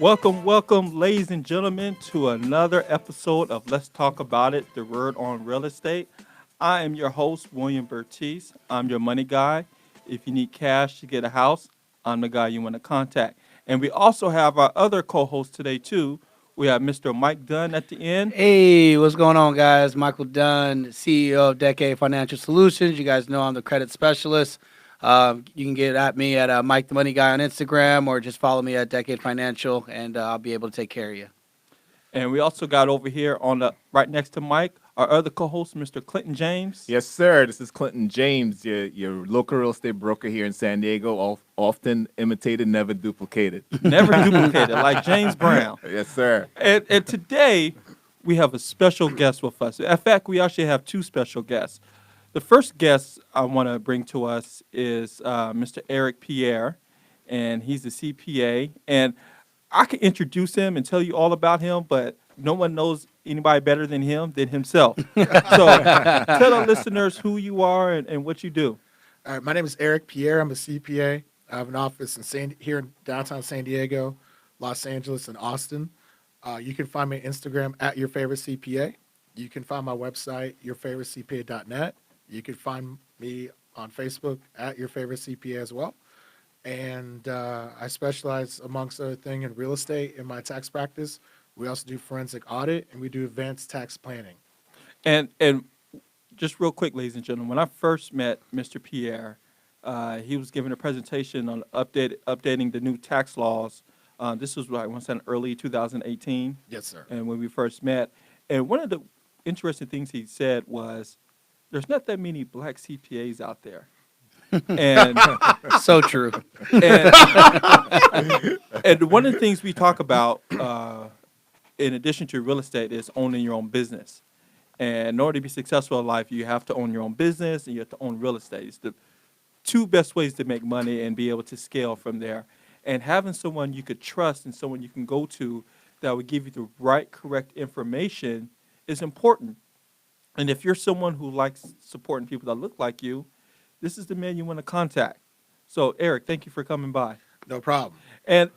Welcome, ladies and gentlemen, to another episode of Let's Talk About It, the word on real estate. I am your host, William Bertice. I'm your money guy. If you need cash to get a house, I'm the guy you want to contact. And we also have our other co-host today, too. We have Mr. Mike Dunn at the end. Hey, what's going on, guys? Michael Dunn, CEO of Decade Financial Solutions. You guys know I'm the credit specialist. You can get at me at Mike the Money Guy on Instagram, or just follow me at Decade Financial, and I'll be able to take care of you. And we also got over here on the right next to Mike, our other co-host, Mr. Clinton James. Yes, sir. This is Clinton James, your local real estate broker here in San Diego, often imitated, never duplicated. Never duplicated, like James Brown. Yes, sir. And today, we have a special guest with us. In fact, we actually have two special guests. The first guest I want to bring to us is Mr. Eric Pierre, and he's a CPA. And I can introduce him and tell you all about him, but no one knows anybody better than him than himself. So tell our listeners who you are and what you do. All right, my name is Eric Pierre. I'm a CPA. I have an office here in downtown San Diego, Los Angeles, and Austin. You can find me on Instagram at your favorite CPA. You can find my website, yourfavoritecpa.net. You can find me on Facebook at your favorite CPA as well. And I specialize, amongst other things, in real estate in my tax practice. We also do forensic audit, and we do advanced tax planning. And just real quick, ladies and gentlemen, when I first met Mr. Pierre, he was giving a presentation on updating the new tax laws. This was like once in early 2018, Yes, sir. and when we first met. And one of the interesting things he said was, "There's not that many black CPAs out there." And So true. and, and one of the things we talk about, in addition to real estate, is owning your own business. And in order to be successful in life, you have to own your own business and you have to own real estate. It's the two best ways to make money and be able to scale from there. And having someone you could trust and someone you can go to that would give you the right, correct information is important. And if you're someone who likes supporting people that look like you, this is the man you want to contact. So, Eric, thank you for coming by. No problem. And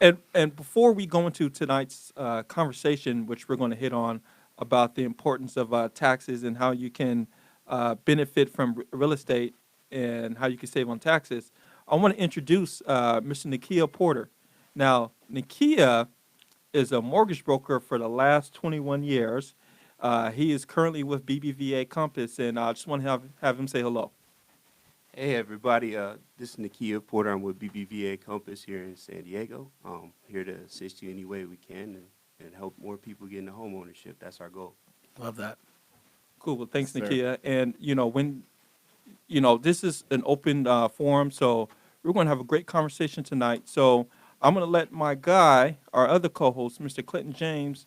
before we go into tonight's conversation, which we're going to hit on about the importance of taxes and how you can benefit from real estate and how you can save on taxes, I want to introduce Mr. Nakia Porter. Now, Nakia is a mortgage broker for the last 21 years. He is currently with BBVA Compass, and I just want to have him say hello. Hey everybody, this is Nakia Porter. I'm with BBVA Compass here in San Diego. Here to assist you any way we can and help more people get into home ownership. That's our goal. Love that. Cool. Well, thanks, Sir. Nakia. And, this is an open forum, so we're going to have a great conversation tonight. So I'm going to let my guy, our other co-host, Mr. Clinton James,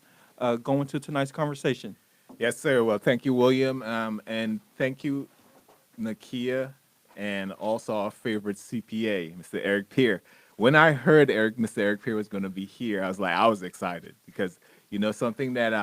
go into tonight's conversation. Yes, sir. Well, thank you, William. And thank you, Nakia, and also our favorite CPA, Mr. Eric Pierre. When I heard Mr. Eric Pierre was going to be here, I was excited because, something that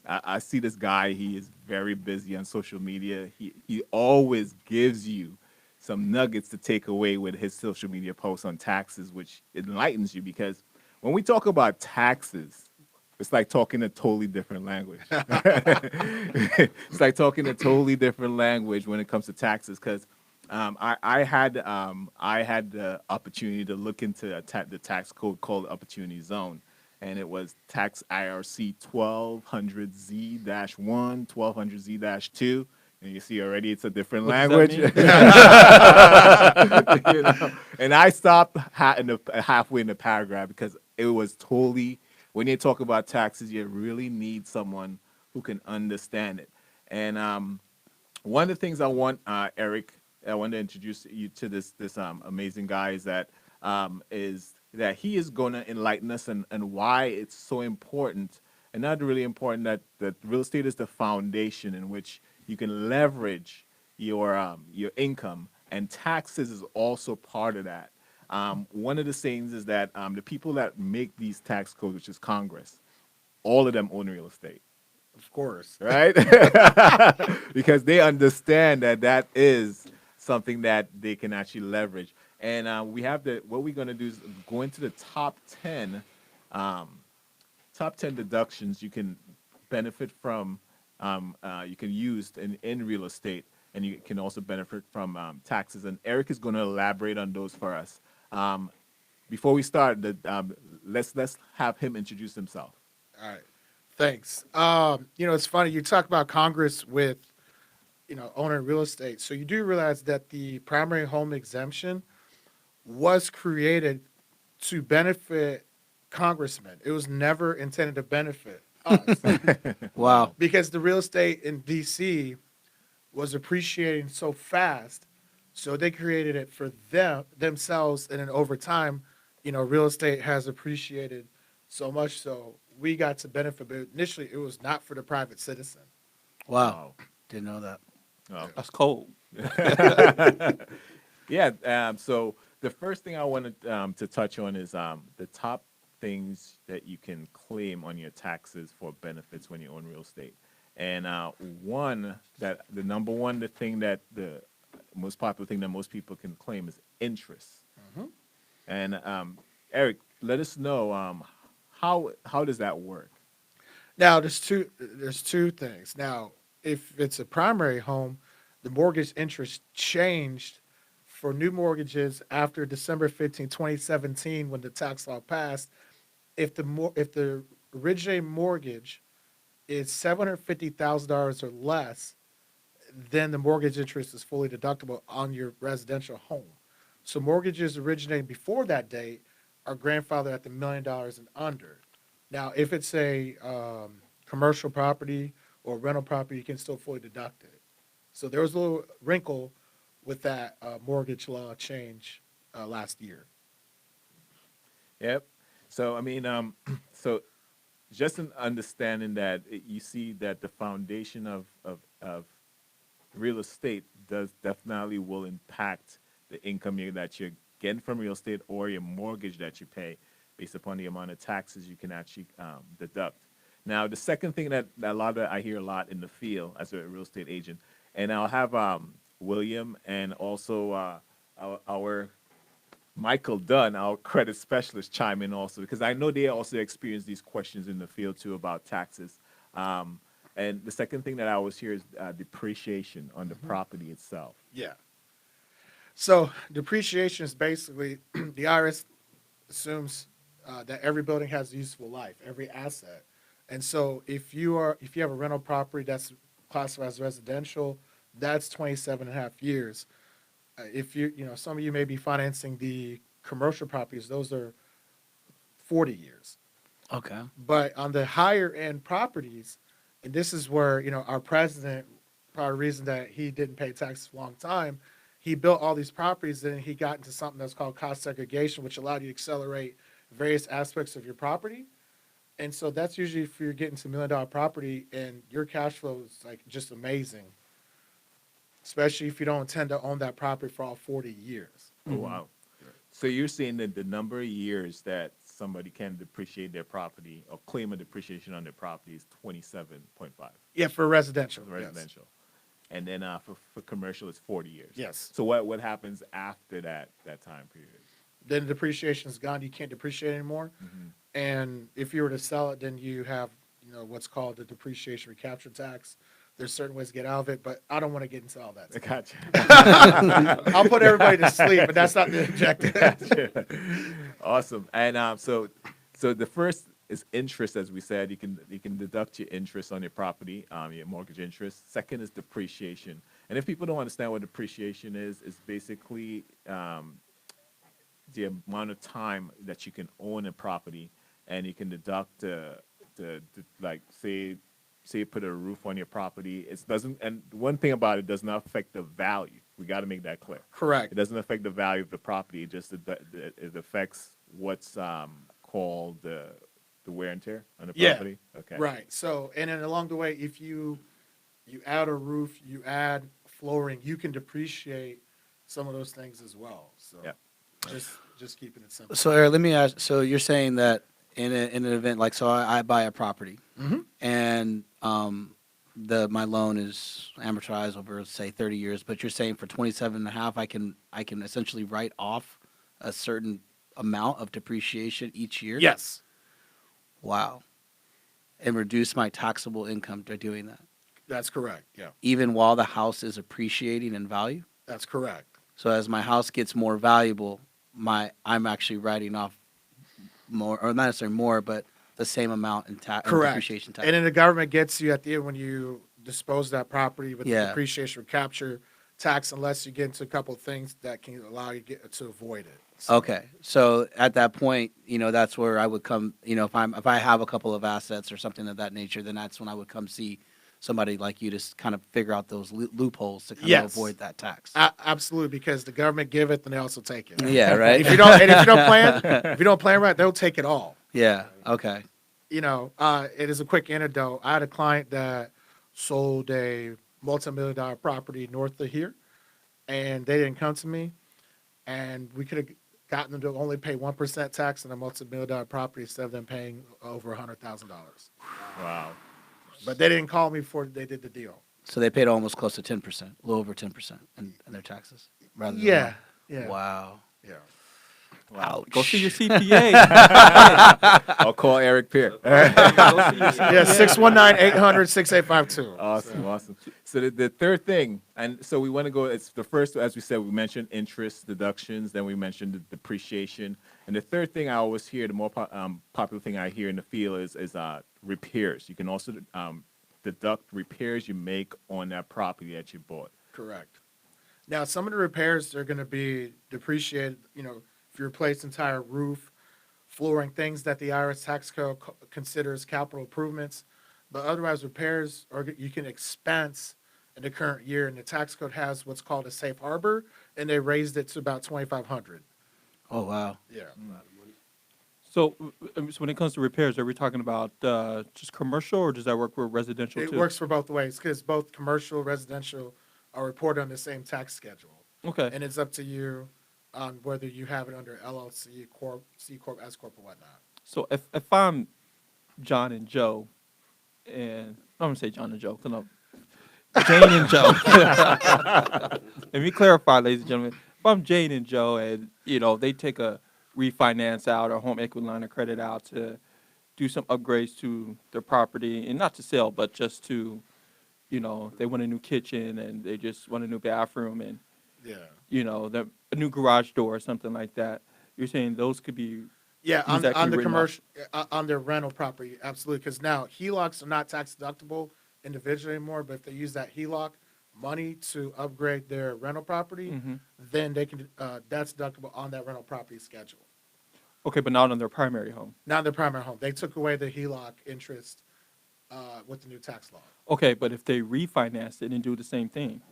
I see this guy, he is very busy on social media. He always gives you some nuggets to take away with his social media posts on taxes, which enlightens you because when we talk about taxes, it's like talking a totally different language. It's like talking a totally different language when it comes to taxes because I had the opportunity to look into the tax code called Opportunity Zone, and it was Tax IRC 1200Z-1, 1200Z-2. And you see already it's a different What does language. that mean? And I stopped halfway in the paragraph because it was totally, when you talk about taxes, you really need someone who can understand it. And one of the things Eric, I want to introduce you to this amazing guy is that he is going to enlighten us and why it's so important, and not really important that real estate is the foundation in which you can leverage your income, and taxes is also part of that. One of the things is that the people that make these tax codes, which is Congress, all of them own real estate. Of course. Right? Because they understand that is something that they can actually leverage. And what we're going to do is go into the top 10 top 10 deductions you can benefit from, you can use in real estate, and you can also benefit from taxes. And Eric is going to elaborate on those for us. Before we start, let's have him introduce himself. All right. Thanks. It's funny. You talk about Congress with, owning real estate. So you do realize that the primary home exemption was created to benefit congressmen. It was never intended to benefit us Wow. because the real estate in DC was appreciating so fast. So they created it for themselves. And then over time, real estate has appreciated so much. So we got to benefit. But initially, it was not for the private citizen. Wow. Didn't know that. Oh. That's cold. Yeah. So the first thing I wanted to touch on is the top things that you can claim on your taxes for benefits when you own real estate. And the number one, the most popular thing that most people can claim is interest. Mhm. And Eric, let us know how does that work? Now, there's two things. Now, if it's a primary home, the mortgage interest changed for new mortgages after December 15, 2017, when the tax law passed. If the originating mortgage is $750,000 or less, then the mortgage interest is fully deductible on your residential home. So mortgages originating before that date are grandfathered at the $1 million and under. Now, if it's a commercial property or rental property, you can still fully deduct it. So there was a little wrinkle with that mortgage law change last year. Yep. So I mean, so just an understanding that you see that the foundation of real estate does definitely will impact the income that you're getting from real estate or your mortgage that you pay based upon the amount of taxes you can actually deduct. Now, the second thing that I hear a lot in the field as a real estate agent, and I'll have William and also our Michael Dunn, our credit specialist, chime in also, because I know they also experience these questions in the field too about taxes. And the second thing that I always hear is depreciation on the property itself. Yeah. So depreciation is basically the IRS assumes that every building has a useful life, every asset. And so if you have a rental property that's classified as residential, that's 27 and a half years. If some of you may be financing the commercial properties, those are 40 years. Okay. But on the higher end properties, and this is where, our president, part of the reason that he didn't pay taxes for a long time, he built all these properties and he got into something that's called cost segregation, which allowed you to accelerate various aspects of your property. And so that's usually if you're getting to $1 million property and your cash flow is like just amazing, especially if you don't intend to own that property for all 40 years. Oh, wow. So you're saying that the number of years that somebody can depreciate their property or claim a depreciation on their property is 27.5 Yeah, for residential. for residential. And then for commercial, it's 40 years. Yes. So what happens after that time period? Then the depreciation is gone. You can't depreciate anymore. And if you were to sell it, then you have, what's called the depreciation recapture tax. There's certain ways to get out of it, but I don't want to get into all that. I gotcha. I'll put everybody to sleep, but that's not the objective. Gotcha. Awesome. And so the first is interest, as we said. You can deduct your interest on your property, your mortgage interest. Second is depreciation. And if people don't understand what depreciation is, it's basically the amount of time that you can own a property, and you can deduct like say you put a roof on your property. It doesn't, and one thing about it does not affect the value. We got to make that clear. Correct. It doesn't affect the value of the property. It just it affects what's called the wear and tear on the property. Okay. Right. So, and then along the way, if you add a roof, you add flooring, you can depreciate some of those things as well. So, Yeah. just keeping it simple. So, Eric, let me ask. So, you're saying that in an event like, so I buy a property, and my loan is amortized over, say, 30 years, but you're saying for 27 and a half, I can essentially write off a certain amount of depreciation each year? Yes. Wow. and reduce my taxable income by doing that, That's correct. Yeah, even while the house is appreciating in value. that's correct. So as my house gets more valuable, I'm actually writing off more, or not necessarily more, but the same amount in tax Correct. depreciation tax. And then the government gets you at the end when you dispose of that property with Yeah. the depreciation recapture tax, unless you get into a couple of things that can allow you to avoid it. So, Okay, so at that point, that's where I would come. If I have a couple of assets or something of that nature, then that's when I would come see somebody like you to kind of figure out those loopholes to kind of Yes. avoid that tax. Absolutely, because the government give it, then they also take it. Yeah, right. If you don't plan right, they'll take it all. Yeah. Okay. It is a quick anecdote. I had a client that sold a multi-million-dollar property north of here, and they didn't come to me, and we could have gotten them to only pay 1% tax on a multi-million-dollar property instead of them paying over $100,000. Wow. But they didn't call me before they did the deal. So they paid almost close to 10%, a little over 10% in their taxes, rather than Yeah. Wow. Yeah. Ouch. Go see your CPA. I'll call Eric Peer. Go see your CPA. Yeah, 619-800-6852. Awesome. So the third thing, and so we want to go, it's the first, as we said, we mentioned interest deductions, then we mentioned the depreciation. And the third thing I always hear, the more popular thing I hear in the field is repairs. You can also deduct repairs you make on that property that you bought. Correct. Now, some of the repairs are going to be depreciated, if you replace entire roof, flooring, things that the IRS tax code considers capital improvements. But otherwise, repairs you can expense in the current year, and the tax code has what's called a safe harbor, and they raised it to about $2,500. Oh, wow. Yeah. So when it comes to repairs, are we talking about just commercial, or does that work with residential It too? works for both ways because both commercial, residential are reported on the same tax schedule, Okay. and it's up to you on whether you have it under LLC, Corp, C Corp, S Corp, or whatnot. So if I'm John and Joe, and I'm gonna say John and Joe because I'm Jane and Joe. Let me clarify, ladies and gentlemen. If I'm Jane and Joe, and they take a refinance out or home equity line of credit out to do some upgrades to their property, and not to sell, but just to, they want a new kitchen and they just want a new bathroom and Yeah. a new garage door or something like that. You're saying those could be Yeah, on exactly the written commercial, on their rental property, absolutely. Because now HELOCs are not tax deductible individually anymore, but if they use that HELOC money to upgrade their rental property, Mhm. then they can. That's deductible on that rental property schedule. Okay, but not on their primary home. Not their primary home. They took away the HELOC interest with the new tax law. Okay, but if they refinance it and do the same thing.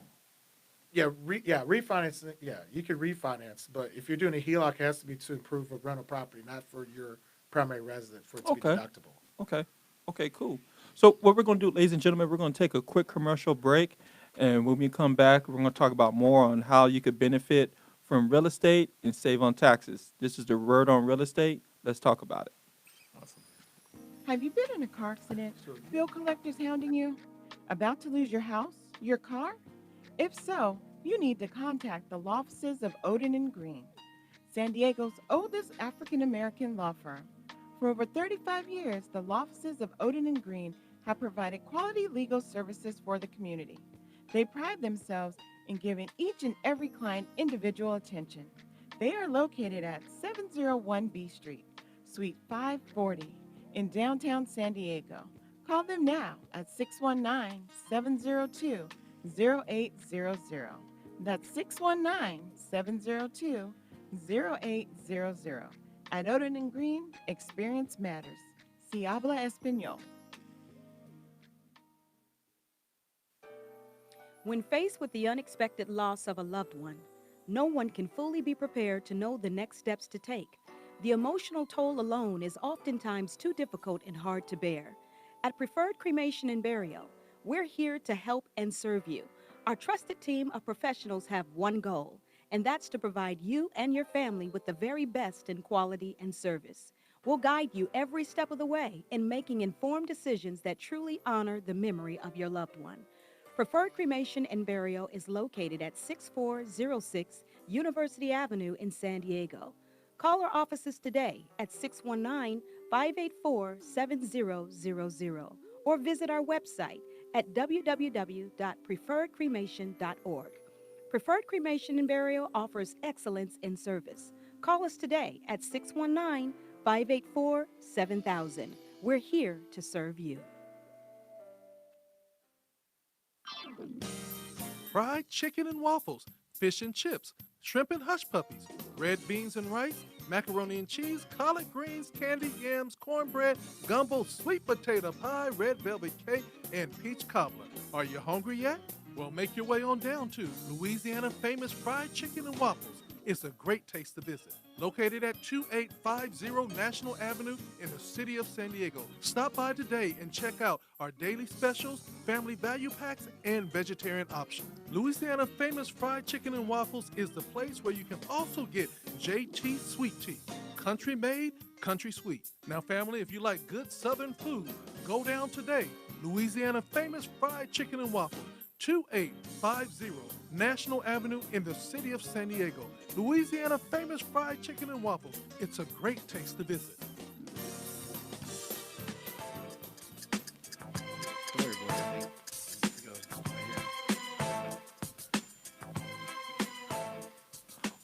Yeah, refinance. Yeah, you could refinance, but if you're doing a HELOC, it has to be to improve a rental property, not for your primary residence for it to be Okay. deductible. Okay, cool. So what we're going to do, ladies and gentlemen, we're going to take a quick commercial break. And when we come back, we're going to talk about more on how you could benefit from real estate and save on taxes. This is the Word on Real Estate. Let's talk about it. Have you been in a car accident? Bill collectors hounding you? About to lose your house? Your car? If so, you need to contact the law offices of Odin and Green, San Diego's oldest African American law firm. For over 35 years, the law offices of Odin and Green have provided quality legal services for the community. They pride themselves in giving each and every client individual attention. They are located at 701 B Street, Suite 540 in downtown San Diego. Call them now at 619-702-0800. That's 619-702-0800. At Odin and Green, experience matters. Si habla español. When faced with the unexpected loss of a loved one, no one can fully be prepared to know the next steps to take. The emotional toll alone is oftentimes too difficult and hard to bear. At Preferred Cremation and Burial, we're here to help and serve you. Our trusted team of professionals have one goal, and that's to provide you and your family with the very best in quality and service. We'll guide you every step of the way in making informed decisions that truly honor the memory of your loved one. Preferred Cremation and Burial is located at 6406 University Avenue in San Diego. Call our offices today at 584-7000 or visit our website at www.preferredcremation.org. Preferred Cremation and Burial offers excellence in service. Call us today at 619-584-7000. We're here to serve you. Fried chicken and waffles, fish and chips, shrimp and hush puppies, red beans and rice, macaroni and cheese, collard greens, candied yams, cornbread, gumbo, sweet potato pie, red velvet cake, and peach cobbler. Are you hungry yet? Well, make your way on down to Louisiana Famous Fried Chicken and Waffles. It's a great taste to visit. Located at 2850 National Avenue in the city of San Diego. Stop by today and check out our daily specials, family value packs, and vegetarian options. Louisiana Famous Fried Chicken and Waffles is the place where you can also get JT Sweet Tea. Country made, country sweet. Now, family, if you like good Southern food, go down today. Louisiana Famous Fried Chicken and Waffles. 2850 National Avenue in the city of San Diego. Louisiana Famous Fried Chicken and Waffles. It's a great taste to visit.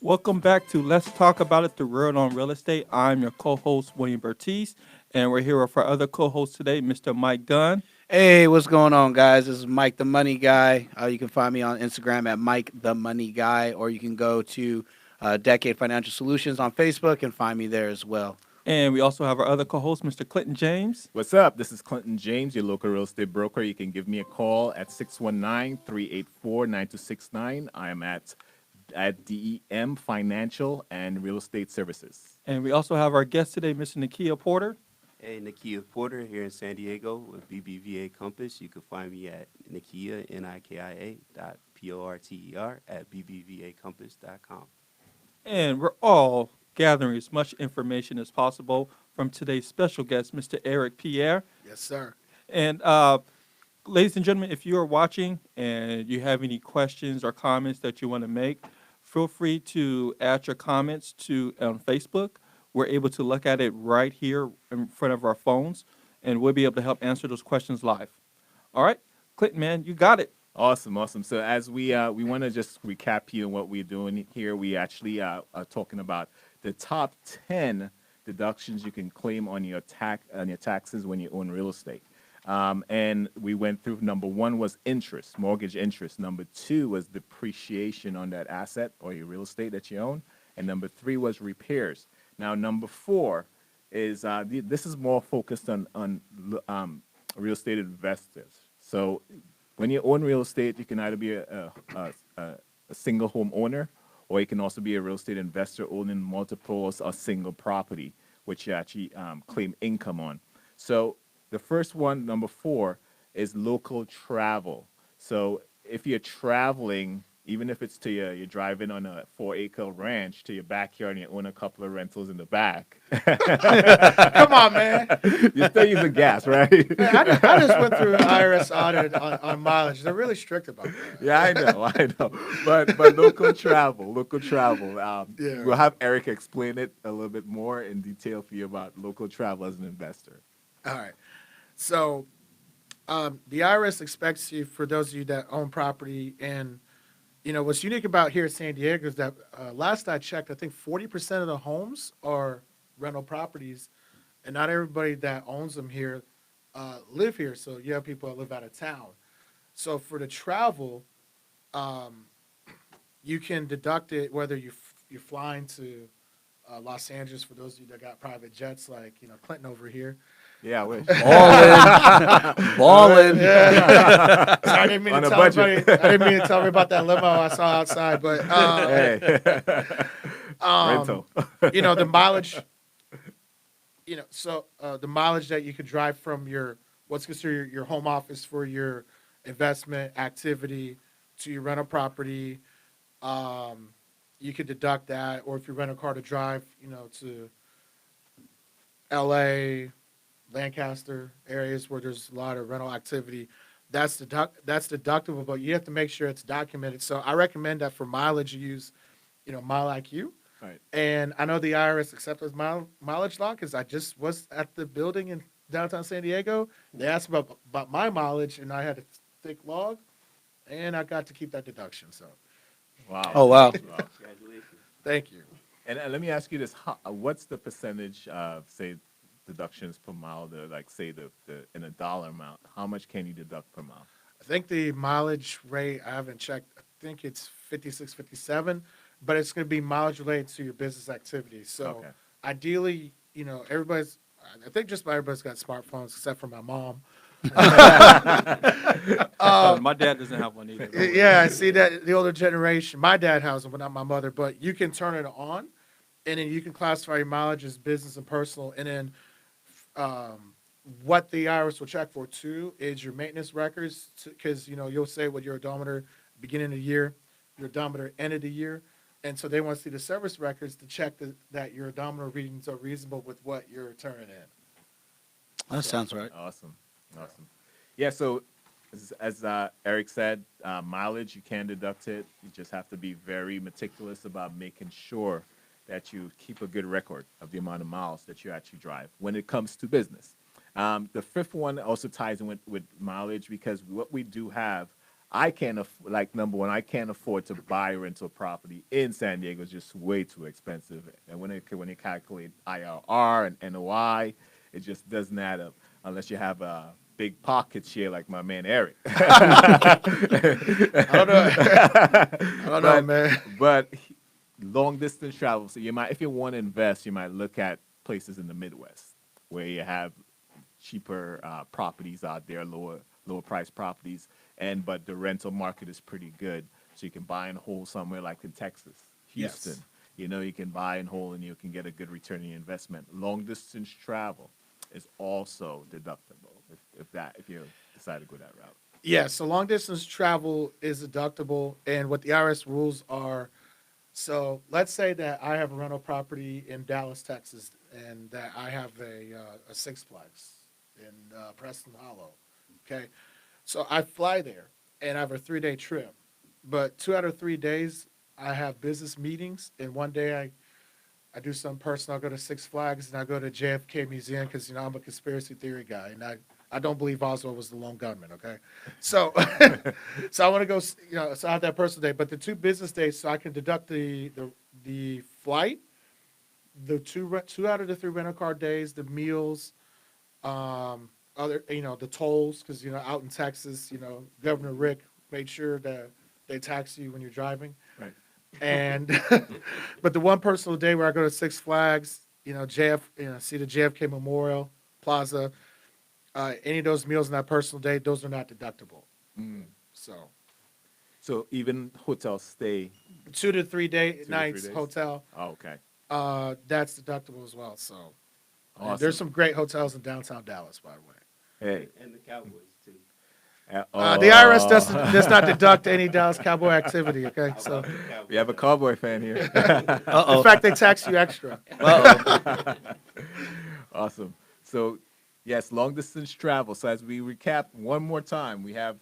Welcome back to Let's Talk About It, the Word on Real Estate. I'm your co-host, William Bertice, and we're here with our other co-host today, Mr. Mike Dunn. Hey, what's going on, guys? This is Mike the Money Guy. You can find me on Instagram at Mike the Money Guy, or you can go to Decade Financial Solutions on Facebook and find me there as well. And we also have our other co-host, Mr. Clinton James. What's up? This is Clinton James, your local real estate broker. You can give me a call at 619-384-9269. I am at DEM Financial and Real Estate Services. And we also have our guest today, Mr. Nakia Porter. Hey, Nakia Porter here in San Diego with BBVA Compass. You can find me at Nakia, NIKIA.PORTER at BBVAcompass.com. And we're all gathering as much information as possible from today's special guest, Mr. Eric Pierre. Yes, sir. And ladies and gentlemen, if you are watching and you have any questions or comments that you want to make, feel free to add your comments to on Facebook. We're able to look at it right here in front of our phones, and we'll be able to help answer those questions live. All right, Clinton, man, you got it. Awesome. So as we want to just recap here what we're doing here, we actually are talking about the top 10 deductions you can claim on your taxes when you own real estate. And we went through, number one was interest, mortgage interest. Number two was depreciation on that asset or your real estate that you own. And number three was repairs. Now, number four is this is more focused on real estate investors. So when you own real estate, you can either be a single home owner, or you can also be a real estate investor owning multiple or single property, which you actually claim income on. So the first one, number four, is local travel. So if you're traveling, even if it's to you're driving on a 4-acre ranch to your backyard and you own a couple of rentals in the back. Come on, man. You're still using gas, right? Man, I just went through an IRS audit on mileage. They're really strict about that. Yeah, I know. But local travel. Yeah. We'll have Eric explain it a little bit more in detail for you about local travel as an investor. All right. So the IRS expects you, for those of you that own property, and what's unique about here in San Diego is that last I checked, I think 40% of the homes are rental properties, and not everybody that owns them here live here. So you have people that live out of town. So for the travel, you can deduct it whether you're flying to Los Angeles, for those of you that got private jets like Clinton over here. Yeah, I wish. Ballin'. Yeah. So I didn't mean On to a tell budget. everybody. I didn't mean to tell me about that limo I saw outside, but Hey. Rental. the mileage. The mileage that you could drive from what's considered your home office for your investment activity to your rental property, you could deduct that, or if you rent a car to drive, to L.A., Lancaster areas where there's a lot of rental activity, that's deductible, but you have to make sure it's documented. So I recommend that for mileage you use, MileIQ. Right. And I know the IRS accepted mileage law because I just was at the building in downtown San Diego. They asked about my mileage, and I had a thick log, and I got to keep that deduction. So Wow. Oh, wow. Congratulations. thank you. And let me ask you this: what's the percentage of, say, deductions per mile? Like, say, the in a dollar amount. How much can you deduct per mile? I think the mileage rate, I haven't checked. I think it's 56, 57, but it's going to be mileage related to your business activities. So Okay. ideally, I think just about everybody's got smartphones except for my mom. My dad doesn't have one either. don't worry. Yeah, I see that the older generation. My dad has them, but not my mother. But you can turn it on, and then you can classify your mileage as business and personal. And then, what the IRS will check for too is your maintenance records, because you'll say what your odometer beginning of the year, your odometer end of the year, and so they want to see the service records to check that your odometer readings are reasonable with what you're turning in. That sounds right. Awesome. Yeah. So, as Eric said, mileage, you can deduct it. You just have to be very meticulous about making sure that you keep a good record of the amount of miles that you actually drive when it comes to business. The fifth one also ties in with mileage, because what we do have, number one, I can't afford to buy rental property in San Diego. It's just way too expensive. And when you calculate IRR and NOI, it just doesn't add up unless you have a big pockets here like my man Eric. I don't know. I don't know, man. But long distance travel, so if you want to invest, you might look at places in the Midwest where you have cheaper properties out there, lower price properties, but the rental market is pretty good, so you can buy and hold somewhere like in Texas, Houston. Yes. You can buy and hold, and you can get a good return on your investment. Long distance travel is also deductible if you decide to go that route. Yeah, so long distance travel is deductible, and what the IRS rules are. So let's say that I have a rental property in Dallas, Texas, and that I have a Six Flags in Preston Hollow. Okay, so I fly there, and I have a 3-day trip, but 2 out of 3 days I have business meetings, and one day I do something personal. I go to Six Flags and I go to JFK Museum because I'm a conspiracy theory guy, and I don't believe Oswald was the lone gunman. Okay, so so I want to go. So I have that personal day, but the 2 business days, so I can deduct the flight, the 2 out of the 3 rental car days, the meals, other the tolls, because out in Texas, Governor Rick made sure that they tax you when you're driving. Right. And but the one personal day where I go to Six Flags, see the JFK Memorial Plaza, any of those meals on that personal day, those are not deductible. So even hotel stay. 2 to 3 3 nights days? hotel, Oh, okay. that's deductible as well. So Awesome. there's some great hotels in downtown Dallas, by the way. Hey. And the Cowboys, too. The IRS does not deduct any Dallas Cowboy activity. Okay, so We have a cowboy fan here. in fact, they tax you extra. Awesome. So, yes, long distance travel. So, as we recap one more time, we have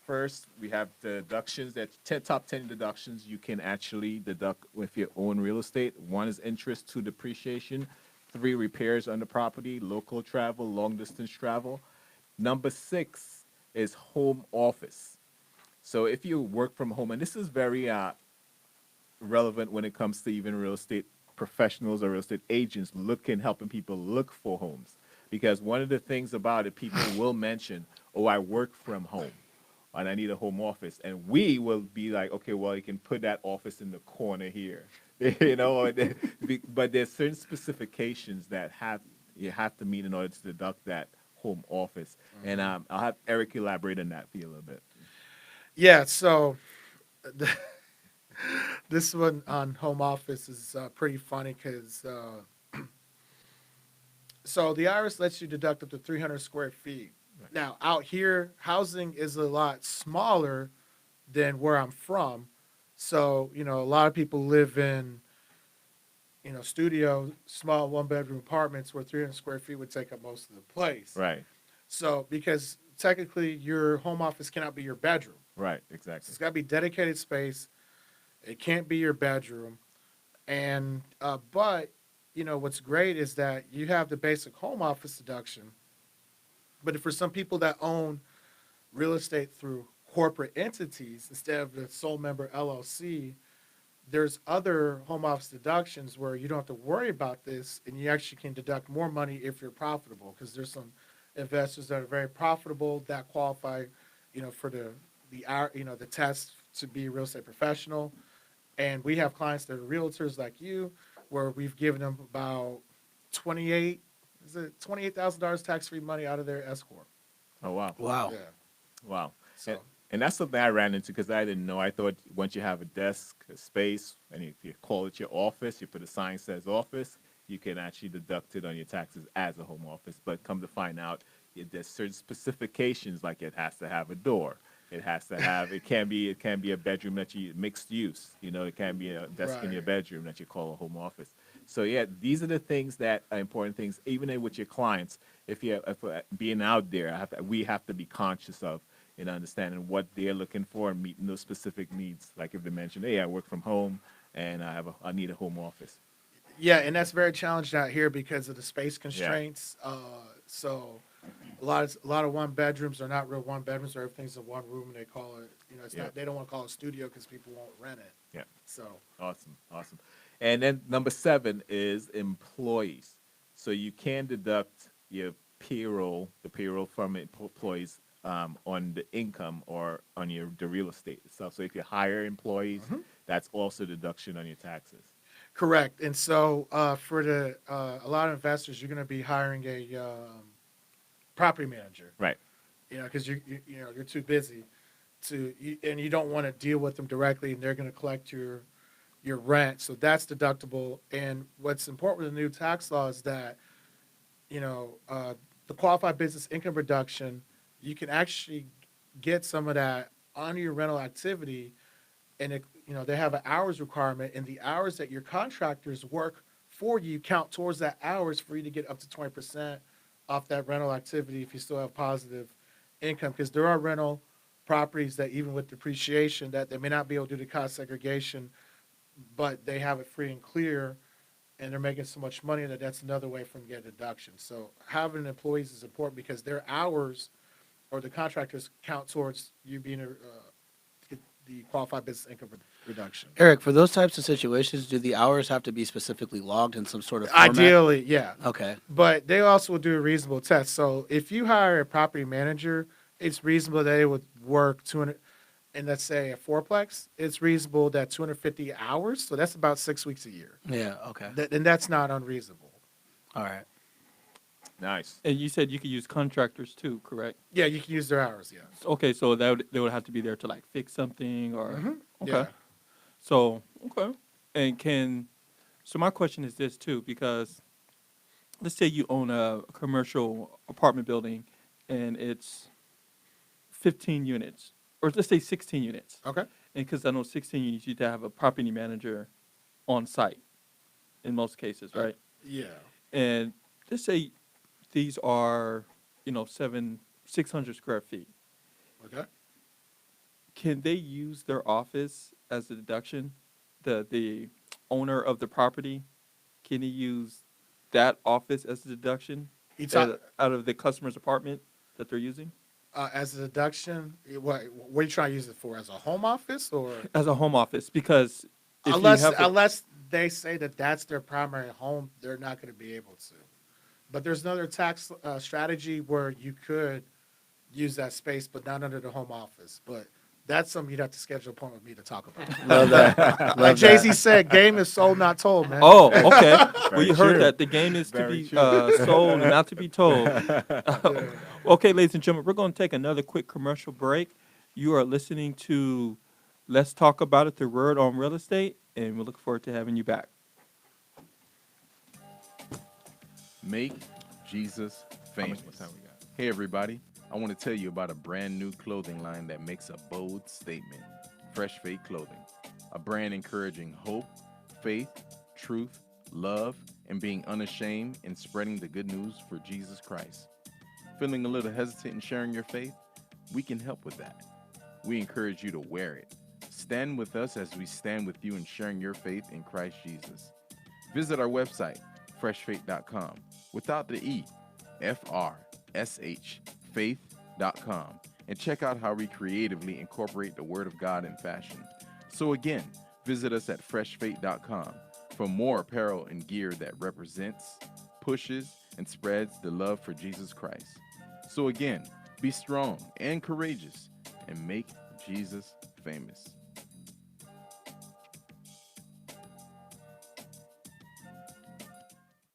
first, we have the deductions, top 10 deductions you can actually deduct with your own real estate. 1 is interest, 2, depreciation, 3, repairs on the property, local travel, long distance travel. Number 6 is home office. So, if you work from home, and this is very relevant when it comes to even real estate professionals or real estate agents helping people look for homes, because one of the things about it, people will mention, oh, I work from home and I need a home office, and we will be like, okay, well, you can put that office in the corner here, but there's certain specifications that you have to meet in order to deduct that home office. And I'll have Eric elaborate on that for you a little bit. Yeah, so this one on home office is pretty funny because so the IRS lets you deduct up to 300 square feet. Right. Now, out here, housing is a lot smaller than where I'm from. So, a lot of people live in, studio, small 1-bedroom apartments where 300 square feet would take up most of the place. Right. So, because technically your home office cannot be your bedroom. Right, exactly. It's got to be dedicated space. It can't be your bedroom. And but what's great is that you have the basic home office deduction, but for some people that own real estate through corporate entities instead of the sole member LLC, there's other home office deductions where you don't have to worry about this, and you actually can deduct more money if you're profitable, because there's some investors that are very profitable that qualify, for the test to be a real estate professional. And we have clients that are realtors like you, where we've given them about $28,000 tax-free money out of their S corp. Oh, wow. Wow. Yeah. Wow. So And that's something I ran into because I didn't know. I thought once you have a desk, a space, and if you call it your office, you put a sign says office, you can actually deduct it on your taxes as a home office. But come to find out, there's certain specifications, like it has to have a door. It has to have. It can be a bedroom that you mixed use. It can be a desk in your Right. bedroom that you call a home office. So yeah, these are the things that are important things. Even with your clients, if being out there, we have to be conscious of understanding what they're looking for and meeting those specific needs. Like if they mention, hey, I work from home and I need a home office. yeah, and that's very challenging out here because of the space constraints. So a lot of one bedrooms are not real one bedrooms, or everything's in one room, and they call it. It's Yeah. not. They don't want to call it studio because people won't rent it. Yeah. So Awesome. And then number 7 is employees. So you can deduct your payroll, the payroll from employees on the income or on the real estate itself. So if you hire employees, that's also deduction on your taxes. correct. And so for a lot of investors, you're going to be hiring a property manager. Right. Because you're too busy and you don't want to deal with them directly, and they're going to collect your rent. So that's deductible. And what's important with the new tax law is that the qualified business income reduction, you can actually get some of that on your rental activity, and they have an hours requirement, and the hours that your contractors work for you count towards that hours for you to get up to 20% off that rental activity if you still have positive income, because there are rental properties that even with depreciation that they may not be able to do the cost segregation, but they have it free and clear, and they're making so much money that that's another way for them to get a deduction. So having employees is important because their hours or the contractors count towards you being the qualified business income reduction. Eric, for those types of situations, do the hours have to be specifically logged in some sort of format? Ideally, yeah. Okay. But they also will do a reasonable test. So if you hire a property manager, it's reasonable that they would work 200, and let's say a fourplex, it's reasonable that 250 hours. So that's about 6 weeks a year. Yeah. Okay. And that's not unreasonable. All right. Nice. And you said you could use contractors too, correct? Yeah, you can use their hours. Yeah. Okay, so they would have to be there to like fix something or okay. Yeah. So okay, and so my question is this too, because let's say you own a commercial apartment building and it's 15 units, or let's say 16 units, Okay. and because I know 16 units, you need to have a property manager on site in most cases, right? Yeah. And let's say these are 600 square feet. Okay. Can they use their office as a deduction? The owner of the property, can he use that office as a deduction You talk, out of the customer's apartment that they're using? as a deduction, what are you trying to use it for? As a home office or As a home office, because if unless you have unless they say that that's their primary home, they're not going to be able to. But there's another tax strategy where you could use that space, but not under the home office. But that's something you'd have to schedule an appointment with me to talk about. Love that. Like Love Jay Z that. said, game is sold, not told, man. Oh, okay. Well, Very you heard true. that the game is to Very be true. sold and not to be told. Okay, ladies and gentlemen, we're going to take another quick commercial break. You are listening to Let's Talk About It, the word on real estate, and we look forward to having you back. Make Jesus famous. What time we got? Hey, everybody. I want to tell you about a brand new clothing line that makes a bold statement. Fresh Faith Clothing. A brand encouraging hope, faith, truth, love, and being unashamed in spreading the good news for Jesus Christ. Feeling a little hesitant in sharing your faith? We can help with that. We encourage you to wear it, Stand with us as we stand with you in sharing your faith in Christ Jesus. Visit our website, freshfaith.com, without the E, FRSH, faith.com, and check out how we creatively incorporate the Word of God in fashion. So again, visit us at freshfaith.com for more apparel and gear that represents, pushes, and spreads the love for Jesus Christ. So again, be strong and courageous and make Jesus famous.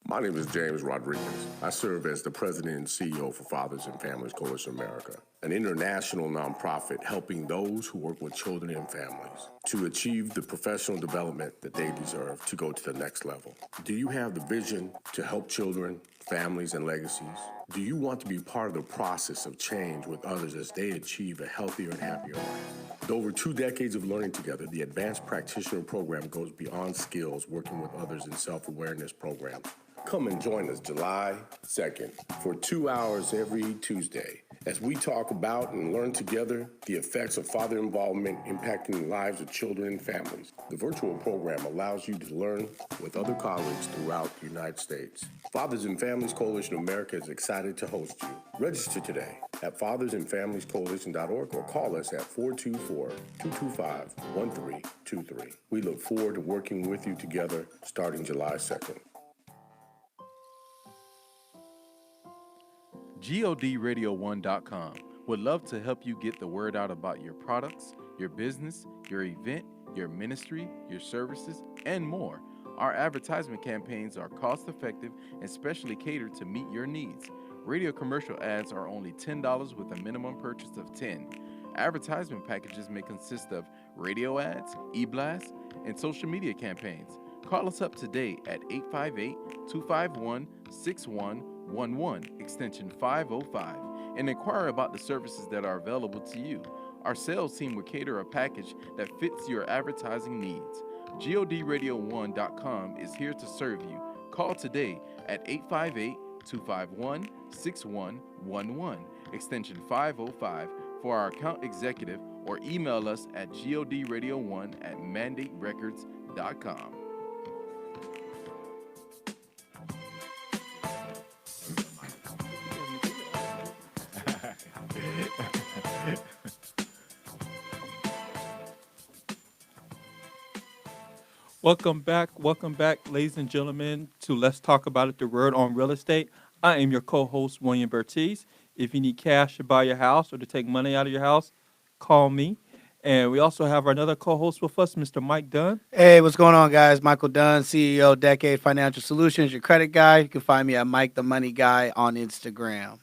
My name is James Rodriguez. I serve as the president and CEO for Fathers and Families Coalition America, an international nonprofit helping those who work with children and families to achieve the professional development that they deserve to go to the next level. Do you have the vision to help children, families, and legacies? Do you want to be part of the process of change with others as they achieve a healthier and happier life? With over 2 decades of learning together, the Advanced Practitioner Program goes beyond skills working with others in self-awareness programs. Come and join us July 2nd for 2 hours every Tuesday as we talk about and learn together the effects of father involvement impacting the lives of children and families. The virtual program allows you to learn with other colleagues throughout the United States. Fathers and Families Coalition America is excited to host you. Register today at fathersandfamiliescoalition.org or call us at 424-225-1323. We look forward to working with you together starting July 2nd. GODRadio1.com would love to help you get the word out about your products, your business, your event, your ministry, your services, and more. Our advertisement campaigns are cost-effective and specially catered to meet your needs. Radio commercial ads are only $10 with a minimum purchase of $10. Advertisement packages may consist of radio ads, e-blasts, and social media campaigns. Call us up today at 858-251-6111, extension 505, and inquire about the services that are available to you. Our sales team will cater a package that fits your advertising needs. GODRadio1.com is here to serve you. Call today at 858-251-6111, extension 505 for our account executive, or email us at godradio1@mandaterecords.com. Welcome back, ladies and gentlemen, to Let's Talk About It, the Word on Real Estate. I am your co-host, William Bertiz. If you need cash to buy your house or to take money out of your house, call me. And we also have another co-host with us, Mr. Mike Dunn. Hey, what's going on, guys? Michael Dunn, CEO, Decade Financial Solutions, your credit guy. You can find me at Mike the Money Guy on Instagram.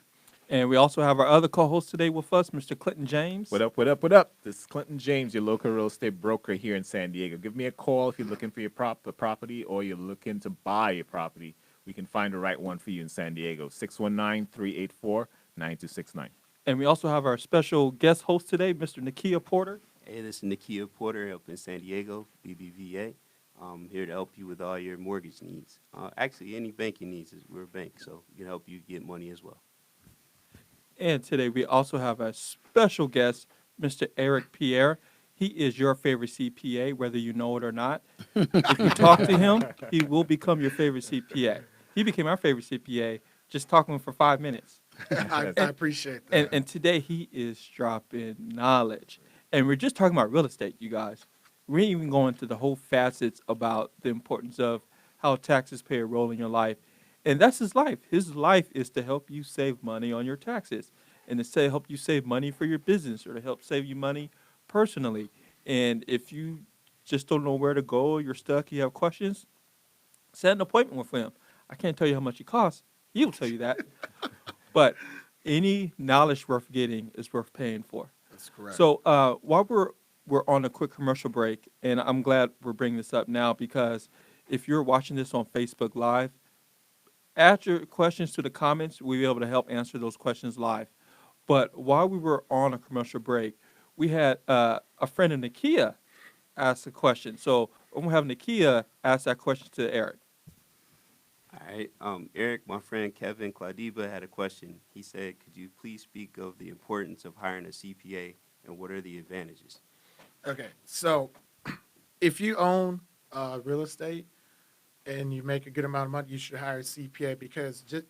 And we also have our other co-host today with us, Mr. Clinton James. What up, what up, what up? This is Clinton James, your local real estate broker here in San Diego. Give me a call if you're looking for your property or you're looking to buy your property. We can find the right one for you in San Diego, 619-384-9269. And we also have our special guest host today, Mr. Nakia Porter. Hey, this is Nakia Porter up in San Diego, BBVA. I'm here to help you with all your mortgage needs. Actually, any banking needs. We're a bank, so we can help you get money as well. And today we also have a special guest, Mr. Eric Pierre. He is your favorite CPA, whether you know it or not. If you talk to him, he will become your favorite CPA. He became our favorite CPA just talking for 5 minutes. I appreciate that. And today he is dropping knowledge. And we're just talking about real estate, you guys. We ain't even going into the whole facets about the importance of how taxes play a role in your life. And that's his life. His life is to help you save money on your taxes and to help you save money for your business or to help save you money personally. And if you just don't know where to go, you're stuck, you have questions, set an appointment with him. I can't tell you how much it costs. He'll tell you that. But any knowledge worth getting is worth paying for. That's correct. So while we're on a quick commercial break, and I'm glad we're bringing this up now because if you're watching this on Facebook Live, add your questions to the comments. We'll be able to help answer those questions live. But while we were on a commercial break, we had a friend of Nakia ask a question. So I'm going to have Nakia ask that question to Eric. All right. Eric, my friend Kevin Claudiba had a question. He said, could you please speak of the importance of hiring a CPA and what are the advantages? Okay, so if you own real estate and you make a good amount of money, you should hire a CPA because just